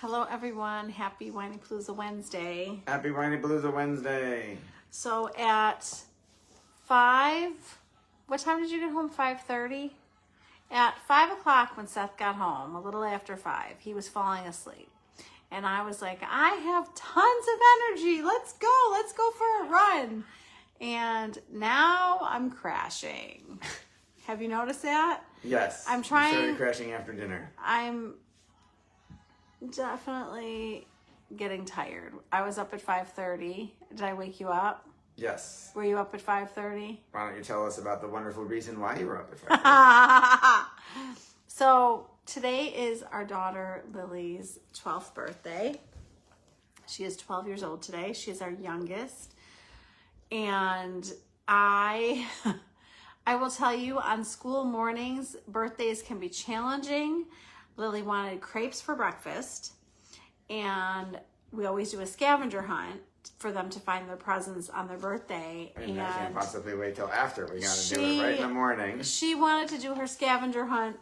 Hello everyone, happy Whiny Palooza Wednesday. Happy Whiny Palooza Wednesday. So at 5, what time did you get home? 5:30? At 5 o'clock when Seth got home, a little after 5, he was falling asleep. And I was like, I have tons of energy, let's go for a run. And now I'm crashing. Have you noticed that? Yes. I'm trying. You started crashing after dinner. I'm definitely getting tired. I was up at 5:30. Did I wake you up? Yes. Were you up at 5:30? Why don't you tell us about the wonderful reason why you were up at 5:30? So today is our daughter Lily's 12th birthday. She is 12 years old today. She is our youngest. And I will tell you, on school mornings, birthdays can be challenging. Lily wanted crepes for breakfast, and we always do a scavenger hunt for them to find their presents on their birthday. I can't possibly wait till after. We got to do it right in the morning. She wanted to do her scavenger hunt.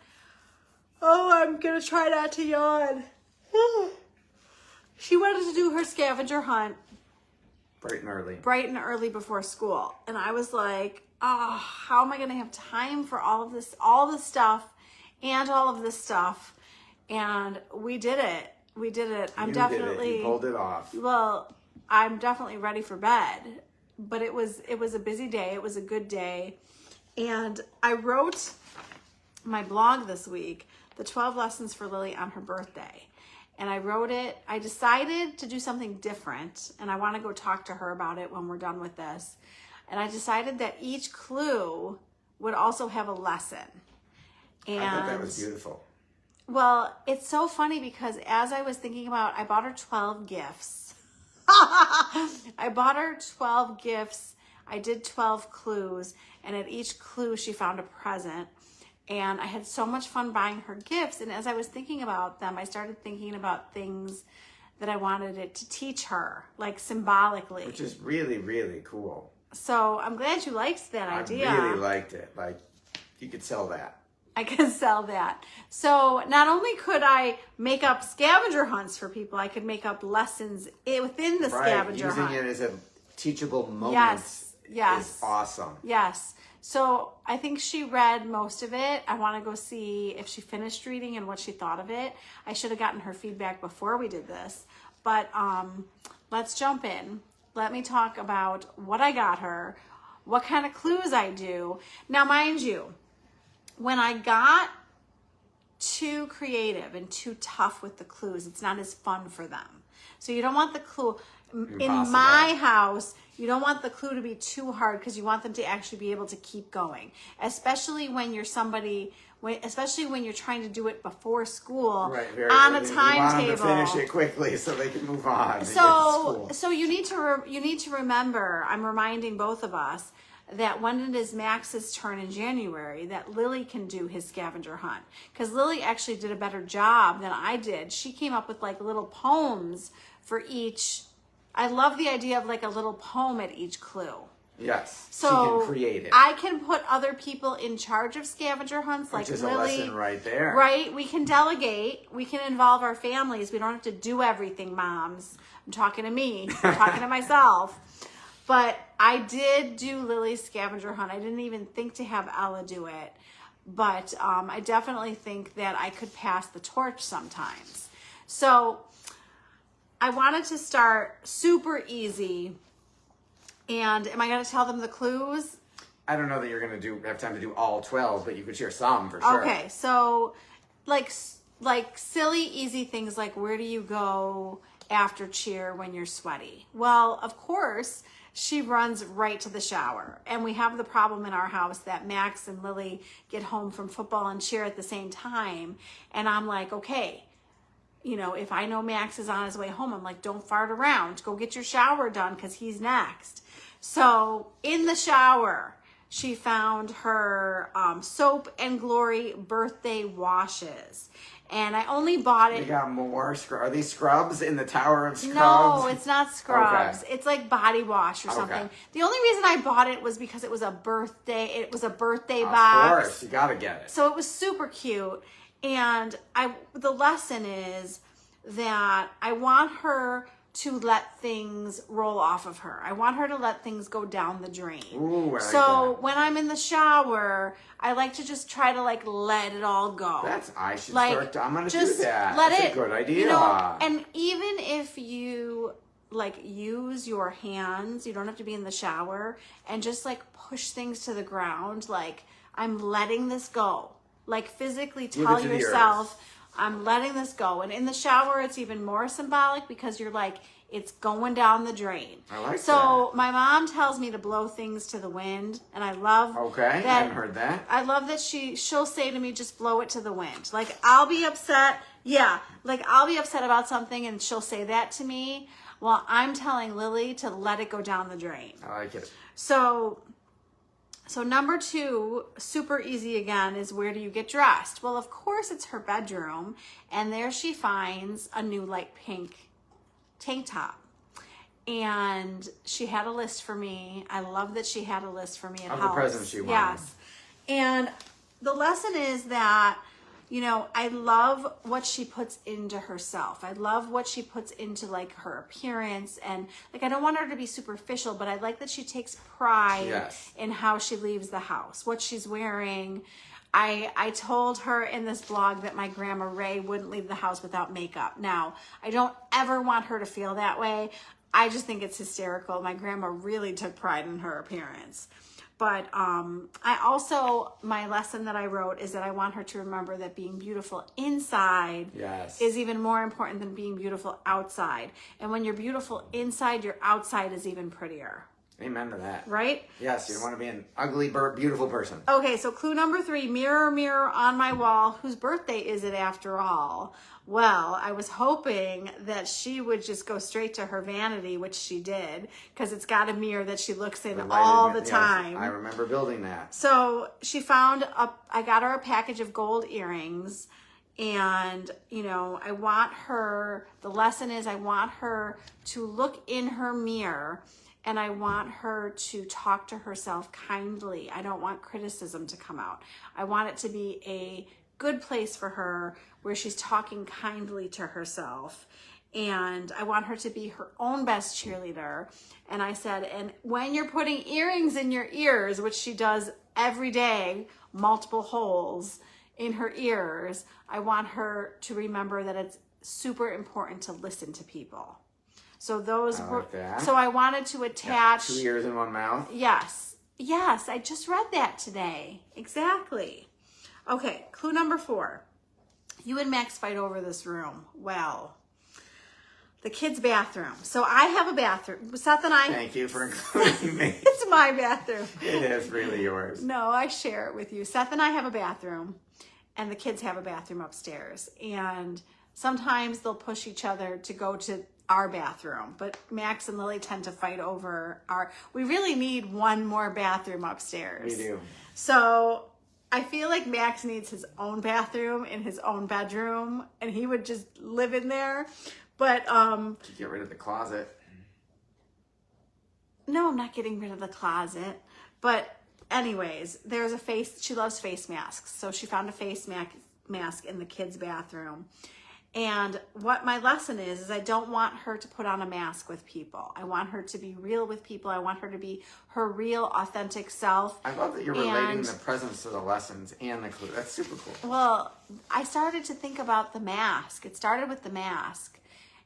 Oh, I'm going to try not to yawn. She wanted to do her scavenger hunt Bright and early. bright and early before school. And I was like, oh, how am I going to have time for all of this, all this stuff and all of this stuff? And we did it. We did it. You pulled it off. Well, I'm definitely ready for bed, but it was a busy day. It was a good day. And I wrote my blog this week, the 12 lessons for Lily on her birthday. And I wrote it. I decided to do something different, and I want to go talk to her about it when we're done with this. And I decided that each clue would also have a lesson. And I thought that was beautiful. Well, it's so funny because as I was thinking about, I bought her 12 gifts. I bought her 12 gifts. I did 12 clues, and at each clue she found a present. And I had so much fun buying her gifts. And as I was thinking about them, I started thinking about things that I wanted it to teach her, like symbolically. Which is really, really cool. So I'm glad you liked that idea. I really liked it. Like, you could sell that. I could sell that. So not only could I make up scavenger hunts for people, I could make up lessons within the scavenger hunt. Using it as a teachable moment Yes. is awesome. Yes. So I think she read most of it. I want to go see if she finished reading and what she thought of it. I should have gotten her feedback before we did this. But let's jump in. Let me talk about what I got her, what kind of clues I do. Now, mind you, when I got too creative and too tough with the clues, it's not as fun for them. So you don't want the clue. Impossible. In my house, you don't want the clue to be too hard because you want them to actually be able to keep going. Especially when you're especially when you're trying to do it before school on a timetable. You want them to finish it quickly so they can move on. So you need to remember, I'm reminding both of us, that when it is Max's turn in January, that Lily can do his scavenger hunt. Because Lily actually did a better job than I did. She came up with like little poems for each. I love the idea of like a little poem at each clue. Yes, So she can create it. I can put other people in charge of scavenger hunts, like Which is Lily. a lesson right there. Right? We can delegate. We can involve our families. We don't have to do everything, moms. I'm talking to me. I'm talking to myself. But I did do Lily's scavenger hunt. I didn't even think to have Ella do it. But I definitely think that I could pass the torch sometimes. So I wanted to start super easy. And am I going to tell them the clues? I don't know that you're going to have time to do all 12, but you could share some for sure. Okay, so like silly, easy things like where do you go after cheer when you're sweaty? Well, of course, she runs right to the shower. And we have the problem in our house that Max and Lily get home from football and cheer at the same time. And I'm like, okay, you know, if I know Max is on his way home, I'm like, don't fart around. Go get your shower done because he's next. So in the shower, she found her Soap and Glory birthday washes. And I only bought it. You got more. Are these scrubs in the Tower of Scrubs? No, it's not scrubs. Okay. It's like body wash or something. Okay. The only reason I bought it was because it was a birthday. It was a birthday box. Of course, you gotta get it. So it was super cute. And the lesson is, that I want her to let things roll off of her. I want her to let things go down the drain. Ooh, I like so that. when I'm in the shower, I like to just try to like let it all go. I should like, start. I'm gonna do just that. Let That's it, a good idea. You know, and even if you like use your hands, you don't have to be in the shower, and just like push things to the ground. Like, I'm letting this go. Like, physically tell yourself, I'm letting this go. And in the shower, it's even more symbolic because you're like, it's going down the drain. I like so my mom tells me to blow things to the wind, and I love Okay, I haven't heard that. I love that she'll say to me, just blow it to the wind. Like, I'll be upset. Yeah, like I'll be upset about something, and she'll say that to me. Well, I'm telling Lily to let it go down the drain. I like it. So number 2, super easy again, is where do you get dressed? Well, of course, it's her bedroom, and there she finds a new light pink tank top. And she had a list for me. I love that she had a list for me. It Of helps. the present she wanted. Yes. And the lesson is that, you know, I love what she puts into herself. I love what she puts into like her appearance, and like, I don't want her to be superficial, but I like that she takes pride in how she leaves the house, what she's wearing. I told her in this blog that my grandma Ray wouldn't leave the house without makeup. Now, I don't ever want her to feel that way. I just think it's hysterical. My grandma really took pride in her appearance. But I also, my lesson that I wrote is that I want her to remember that being beautiful inside is even more important than being beautiful outside. And when you're beautiful inside, your outside is even prettier. Amen to that. Right? Yes, you don't want to be an ugly, beautiful person. Okay, so clue number 3, mirror, mirror on my wall, whose birthday is it after all? Well, I was hoping that she would just go straight to her vanity, which she did, because it's got a mirror that she looks in all the time. I remember building that. So she found I got her a package of gold earrings, and, you know, I want her, the lesson is I want her to look in her mirror, and I want her to talk to herself kindly. I don't want criticism to come out. I want it to be a good place for her where she's talking kindly to herself. And I want her to be her own best cheerleader. And I said, and when you're putting earrings in your ears, which she does every day, multiple holes in her ears, I want her to remember that it's super important to listen to people. So those were, so I wanted to attach 2 ears in one mouth. Yes. I just read that today. Exactly. Okay. Clue number 4. You and Max fight over this room. Well, the kids' bathroom. So I have a bathroom. Seth and I. Thank you for including me. It's my bathroom. It is really yours. No, I share it with you. Seth and I have a bathroom, and the kids have a bathroom upstairs. And sometimes they'll push each other to go to our bathroom, but Max and Lily tend to fight over we really need one more bathroom upstairs. We do. So I feel like Max needs his own bathroom in his own bedroom, and he would just live in there. But get rid of the closet. No, I'm not getting rid of the closet. But anyways, she loves face masks. So she found a face mask in the kids' bathroom. And what my lesson is I don't want her to put on a mask with people. I want her to be real with people. I want her to be her real, authentic self. I love that you're relating the presents to the lessons and the clue. That's super cool. Well, I started to think about the mask. It started with the mask.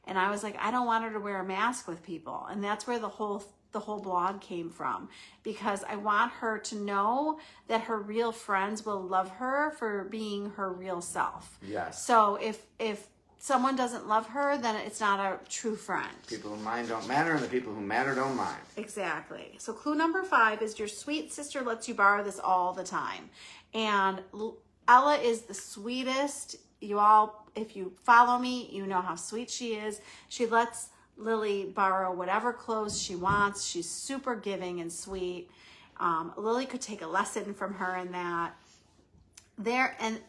And I was like, I don't want her to wear a mask with people. And that's where the whole blog came from, because I want her to know that her real friends will love her for being her real self. Yes. So if someone doesn't love her, then it's not a true friend. People who mind don't matter, and the people who matter don't mind. Exactly. So clue number 5 is your sweet sister lets you borrow this all the time. And Ella is the sweetest. You all, if you follow me, you know how sweet she is. She lets Lily borrow whatever clothes she wants. She's super giving and sweet. Lily could take a lesson from her in that.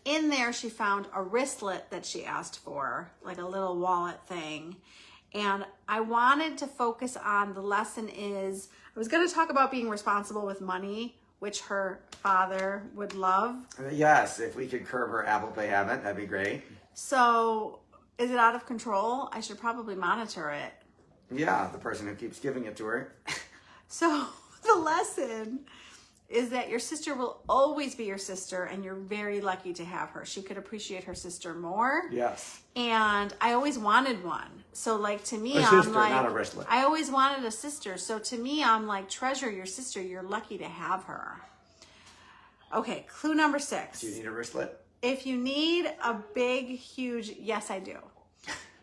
In there she found a wristlet that she asked for, like a little wallet thing. And I wanted to focus on the lesson is, I was going to talk about being responsible with money, which her father would love. Yes, if we could curb her Apple Pay habit, that'd be great. So Is it out of control? I should probably monitor it. Yeah, the person who keeps giving it to her. So the lesson is that your sister will always be your sister, and you're very lucky to have her. She could appreciate her sister more. Yes. And I always wanted one. So like to me, A I'm sister, like, not a wristlet. I always wanted a sister. So to me, I'm like, treasure your sister. You're lucky to have her. Okay, clue number 6. Do you need a wristlet? If you need a big, huge, yes, I do.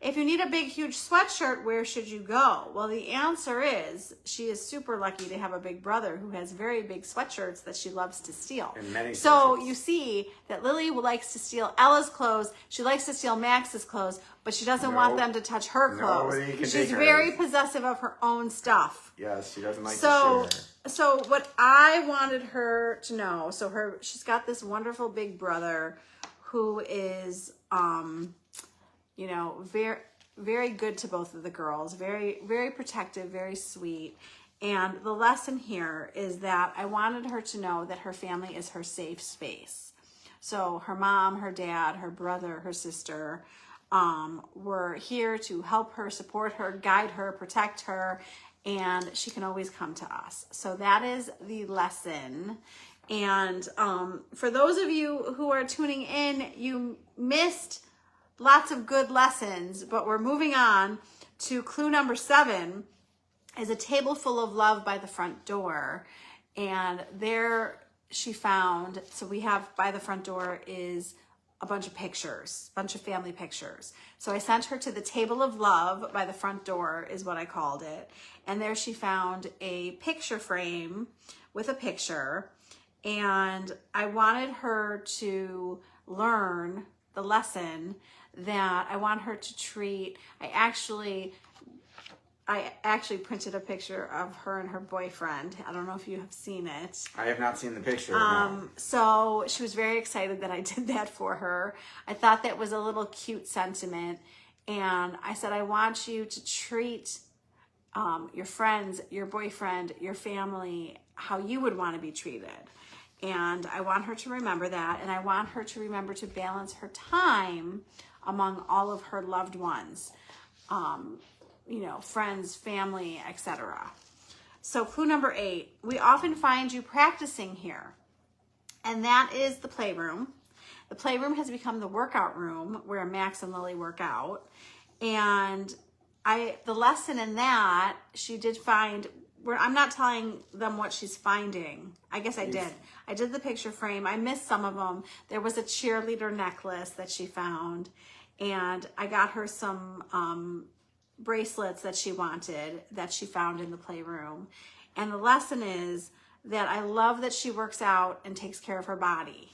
If you need a big, huge sweatshirt, where should you go? Well, the answer is she is super lucky to have a big brother who has very big sweatshirts that she loves to steal. And many So sweatshirts. you see that Lillie likes to steal Ella's clothes. She likes to steal Max's clothes, but she doesn't want them to touch her clothes. Nobody can She's take very hers. possessive of her own stuff. Yes, she doesn't like So, to share. so what I wanted her to know, she's got this wonderful big brother who is, you know, very, very good to both of the girls, very, very protective, very sweet. And the lesson here is that I wanted her to know that her family is her safe space. So her mom, her dad, her brother, her sister, were here to help her, support her, guide her, protect her, and she can always come to us. So that is the lesson. And for those of you who are tuning in, you missed lots of good lessons, but we're moving on to clue number 7 is a table full of love by the front door. And there she found, so we have by the front door is a bunch of pictures, a bunch of family pictures. So I sent her to the table of love by the front door is what I called it. And there she found a picture frame with a picture. And I wanted her to learn the lesson that I want her to treat. I actually printed a picture of her and her boyfriend. I don't know if you have seen it. I have not seen the picture. No. So she was very excited that I did that for her. I thought that was a little cute sentiment. And I said, I want you to treat your friends, your boyfriend, your family, how you would want to be treated. And I want her to remember that. And I want her to remember to balance her time among all of her loved ones, you know, friends, family, etc. So clue number 8, we often find you practicing here. And that is the playroom. The playroom has become the workout room where Max and Lillie work out. And the lesson in that, she did find, I'm not telling them what she's finding. I guess I did. I did the picture frame. I missed some of them. There was a cheerleader necklace that she found. And I got her some bracelets that she wanted that she found in the playroom. And the lesson is that I love that she works out and takes care of her body.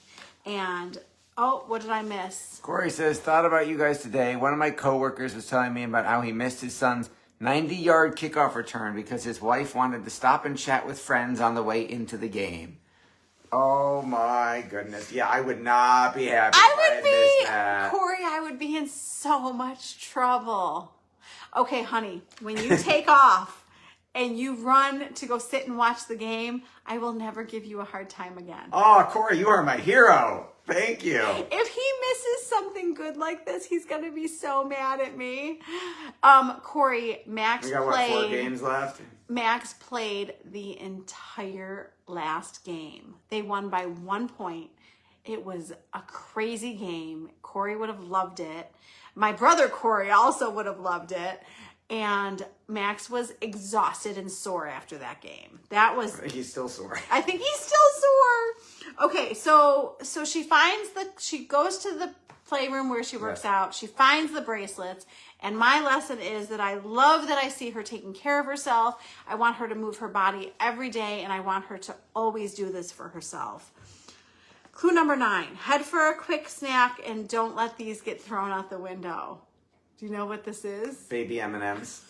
And, oh, what did I miss? Corey says, thought about you guys today. One of my coworkers was telling me about how he missed his son's 90-yard kickoff return because his wife wanted to stop and chat with friends on the way into the game. Oh my goodness. Yeah, I would not be happy if I had missed that. Corey, I would be in so much trouble. Okay, honey, when you take off and you run to go sit and watch the game, I will never give you a hard time again. Oh, Corey, you are my hero. Thank you. If he misses something good like this, he's going to be so mad at me. Corey, Max We got, what, 4 games left? Max played the entire last game. They won by 1 point. It was a crazy game. Corey would have loved it. My brother Corey also would have loved it. And Max was exhausted and sore after that game. He's still sore. I think he's still sore. Okay, so she goes to the playroom where she works out. She finds the bracelets. And my lesson is that I love that I see her taking care of herself. I want her to move her body every day, and I want her to always do this for herself. Clue number 9, head for a quick snack and don't let these get thrown out the window. Do you know what this is? Baby M&Ms.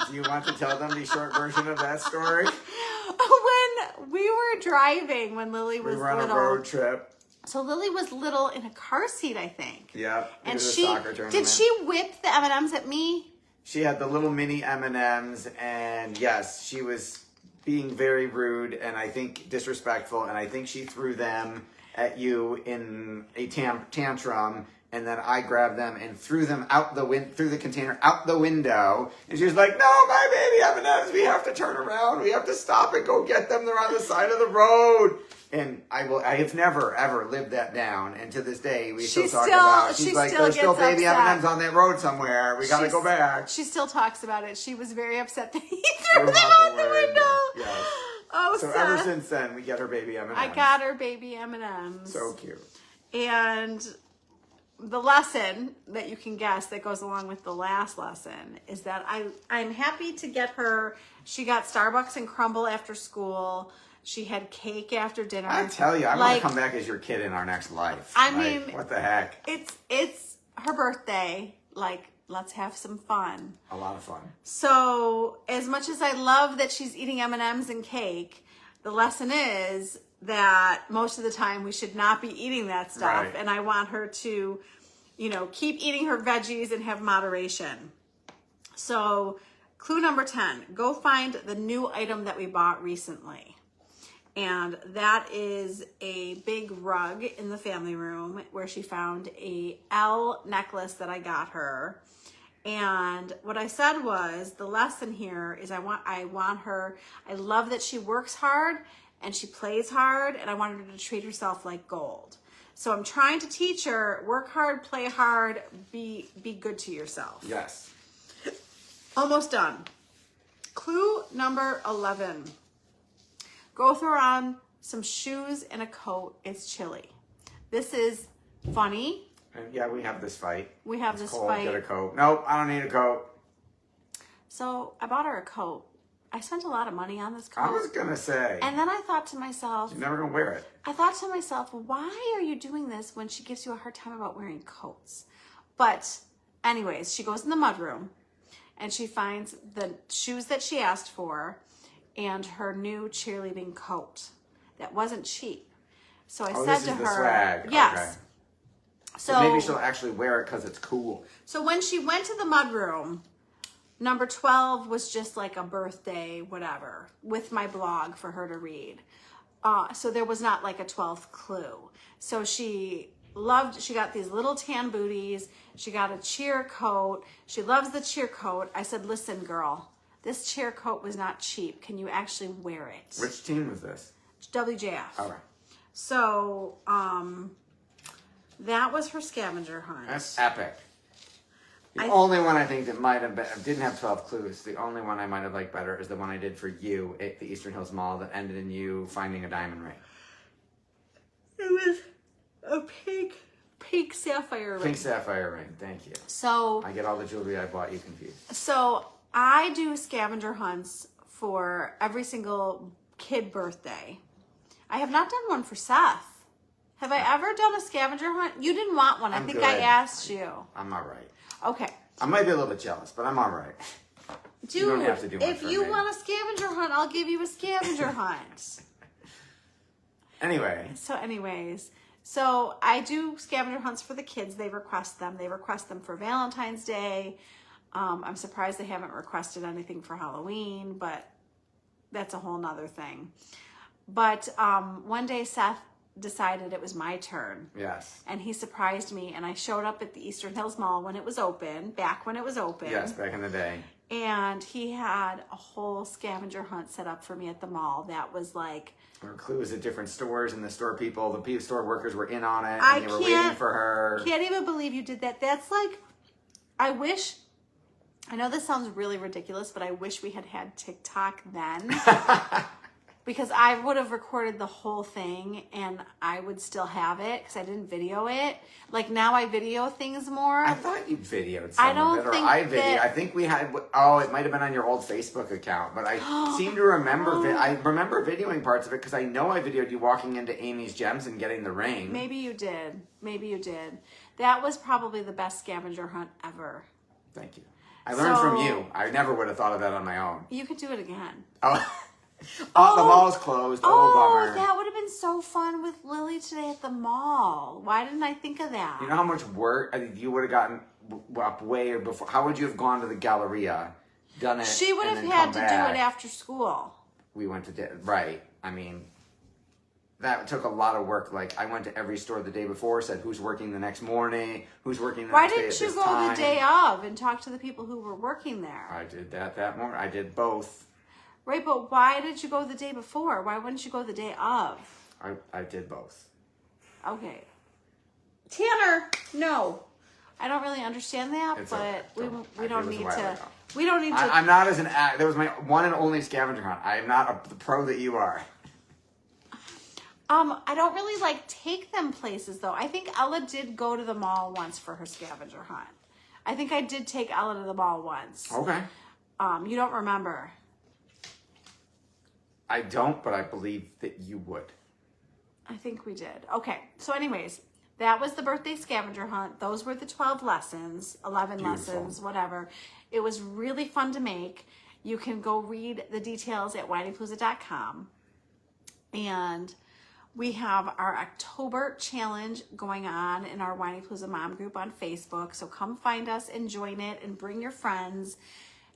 Do you want to tell them the short version of that story? When we were driving, when Lillie was We were on little. a road trip. So Lillie was little in a car seat, I think. Yeah. And a soccer tournament. did she whip the M&Ms at me? She had the little mini M&Ms, and yes, she was being very rude and I think disrespectful, and I think she threw them at you in a tantrum, And then I grabbed them and threw them out through the container out the window. And she was like, "No, my baby M&Ms, we have to turn around. We have to stop and go get them. They're on the side of the road." And I have never, ever lived that down. And to this day, we still talk about it. She's like, "There's still baby M&Ms on that road somewhere. We got to go back." She still talks about it. She was very upset that he threw them out out the window. Yes. Oh, so Seth. ever since then, we get her baby M&Ms. I got her baby M&Ms. So cute. And the lesson that you can guess that goes along with the last lesson is that I'm happy to get her. She got Starbucks and Crumble after school. She had cake after dinner. I tell you, I want to come back as your kid in our next life. I mean, what the heck? It's her birthday. Like, let's have some fun. A lot of fun. So, as much as I love that she's eating M&Ms and cake, the lesson is that most of the time we should not be eating that stuff. Right. And I want her to, keep eating her veggies and have moderation. So, clue number 10, go find the new item that we bought recently. And that is a big rug in the family room where she found a L necklace that I got her. And what I said was, the lesson here is I want her, I love that she works hard and she plays hard, and I want her to treat herself like gold. So I'm trying to teach her, work hard, play hard, be good to yourself. Yes. Almost done. Clue number 11. Go throw on some shoes and a coat. It's chilly. This is funny. And yeah, we have this fight. We have it's this cold. fight. Get a coat. Nope, I don't need a coat. So I bought her a coat. I spent a lot of money on this coat. I was going to say. And then I thought to myself. You're never going to wear it. I thought to myself, why are you doing this when she gives you a hard time about wearing coats? But anyways, she goes in the mudroom and she finds the shoes that she asked for and her new cheerleading coat that wasn't cheap. So I said to her, the swag. Yes. Okay. So maybe she'll actually wear it because it's cool. So when she went to the mudroom, number 12 was just like a birthday, whatever, with my blog for her to read. So there was not like a 12th clue. So she got these little tan booties. She got a cheer coat. She loves the cheer coat. I said, "Listen, girl, this cheer coat was not cheap. Can you actually wear it?" Which team was this? WJF. All right. So, that was her scavenger hunt. That's epic. The only one I think that might have been, didn't have 12 clues. The only one I might have liked better is the one I did for you at the Eastern Hills Mall that ended in you finding a diamond ring. It was a pink sapphire ring. Pink sapphire ring. Thank you. So I get all the jewelry I bought you confused. So I do scavenger hunts for every single kid birthday. I have not done one for Seth. Have I ever done a scavenger hunt? You didn't want one. I think I asked you. I'm all right. Okay. I might be a little bit jealous, but I'm all right. Dude, you don't have to do one if for you me. want a scavenger hunt, I'll give you a scavenger hunt. Anyway. So I do scavenger hunts for the kids. They request them. They request them for Valentine's Day. I'm surprised they haven't requested anything for Halloween, but that's a whole nother thing. But one day Seth decided it was my turn. Yes. And he surprised me, and I showed up at the Eastern Hills Mall when it was open, back when it was open. Yes, back in the day. And he had a whole scavenger hunt set up for me at the mall. That was like... There were clues at different stores, and the store people, the store workers were in on it, and they were waiting for her. I can't even believe you did that. That's like... I know this sounds really ridiculous, but I wish we had TikTok then. Because I would have recorded the whole thing and I would still have it because I didn't video it. Like now I video things more. I thought you videoed some I don't of it, or think I videoed. that- I think we had. Oh, it might have been on your old Facebook account, but I seem to remember. I remember videoing parts of it because I know I videoed you walking into Amy's Gems and getting the ring. Maybe you did. Maybe you did. That was probably the best scavenger hunt ever. Thank you. I learned from you. I never would have thought of that on my own. You could do it again. Oh, the mall's closed. Bummer. That would have been so fun with Lillie today at the mall. Why didn't I think of that? You know how much work you would have gotten up way before? How would you have gone to the Galleria, done it? She would and have then had come to back? do it after school. We went to right. I mean, that took a lot of work. Like, I went to every store the day before, said who's working the next morning, who's working the Why next day at didn't you this go time. the day of and talk to the people who were working there? I did that morning. I did both. Right, but why did you go the day before? Why wouldn't you go the day of? I did both. Okay. Tanner, no. I don't really understand that, It's but okay. we don't It was a need while to. ago. We don't need to. I'm not as an that was my one and only scavenger hunt. I am not the pro that you are. I don't really like take them places though. I think Ella did go to the mall once for her scavenger hunt. I think I did take Ella to the mall once. Okay. You don't remember. I don't, but I believe that you would. I think we did. Okay. So anyways, that was the birthday scavenger hunt. Those were the 12 lessons, 11 Beautiful. lessons, whatever. It was really fun to make. You can go read the details at whinypalooza.com. And we have our October challenge going on in our Whiny Palooza Mom group on Facebook. So come find us and join it and bring your friends.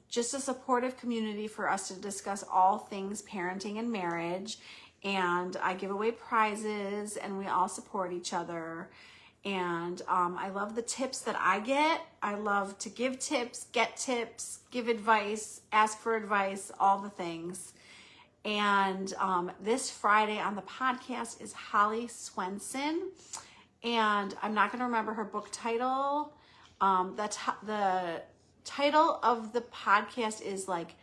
Just a supportive community for us to discuss all things parenting and marriage. And I give away prizes and we all support each other. And I love the tips that I get. I love to give tips, get tips, give advice, ask for advice, all the things. And this Friday on the podcast is Holly Swenson. And I'm not going to remember her book title. The title of the podcast is like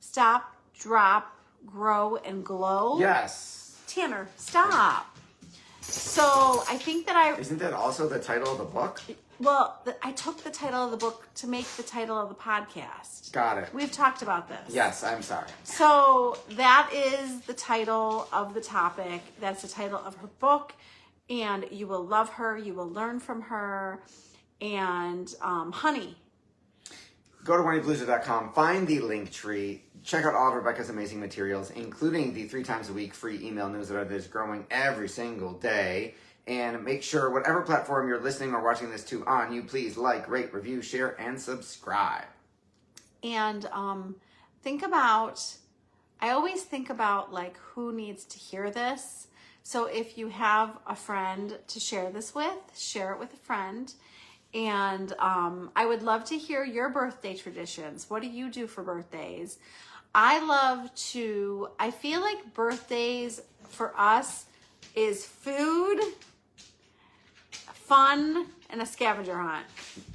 Stop, Drop, Grow, and Glow. Yes. Tanner, stop. So I think that Isn't that also the title of the book? I took the title of the book to make the title of the podcast. Got it. We've talked about this. Yes, I'm sorry. So that is the title of the topic. That's the title of her book. And you will love her. You will learn from her. And honey. Go to whinypalooza.com, find the link tree, check out all of Rebecca's amazing materials, including the 3 times a week free email newsletter that is growing every single day. And make sure whatever platform you're listening or watching this to on, you please like, rate, review, share, and subscribe. And I always think about like who needs to hear this. So if you have a friend to share this with, share it with a friend. And I would love to hear your birthday traditions. What do you do for birthdays? I feel like birthdays for us is food, fun, and a scavenger hunt.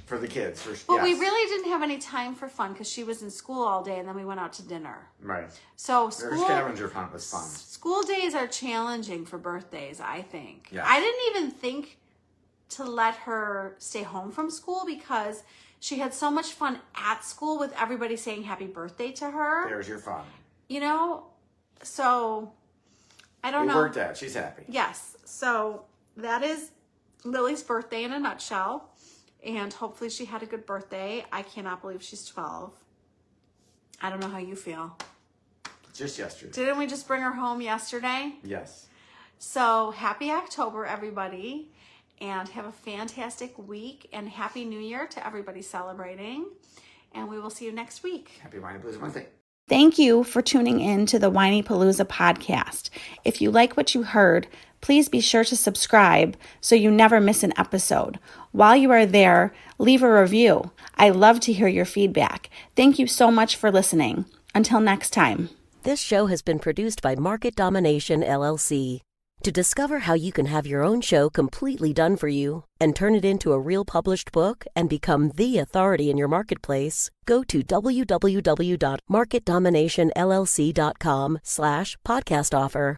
For the kids. But we really didn't have any time for fun because she was in school all day and then we went out to dinner. Right. So Their scavenger hunt was fun. School days are challenging for birthdays, I think. Yes. I didn't even think to let her stay home from school because she had so much fun at school with everybody saying happy birthday to her. There's your fun. You know? So, I don't know. It worked out. She's happy. Yes. So, that is Lily's birthday in a nutshell. And hopefully she had a good birthday. I cannot believe she's 12. I don't know how you feel. Just yesterday. Didn't we just bring her home yesterday? Yes. So, happy October, everybody. And have a fantastic week. And Happy New Year to everybody celebrating. And we will see you next week. Happy Whiny Palooza Wednesday. Thank you for tuning in to the Whiny Palooza podcast. If you like what you heard, please be sure to subscribe so you never miss an episode. While you are there, leave a review. I love to hear your feedback. Thank you so much for listening. Until next time. This show has been produced by Market Domination, LLC. To discover how you can have your own show completely done for you and turn it into a real published book and become the authority in your marketplace, go to www.marketdominationllc.com/podcast offer.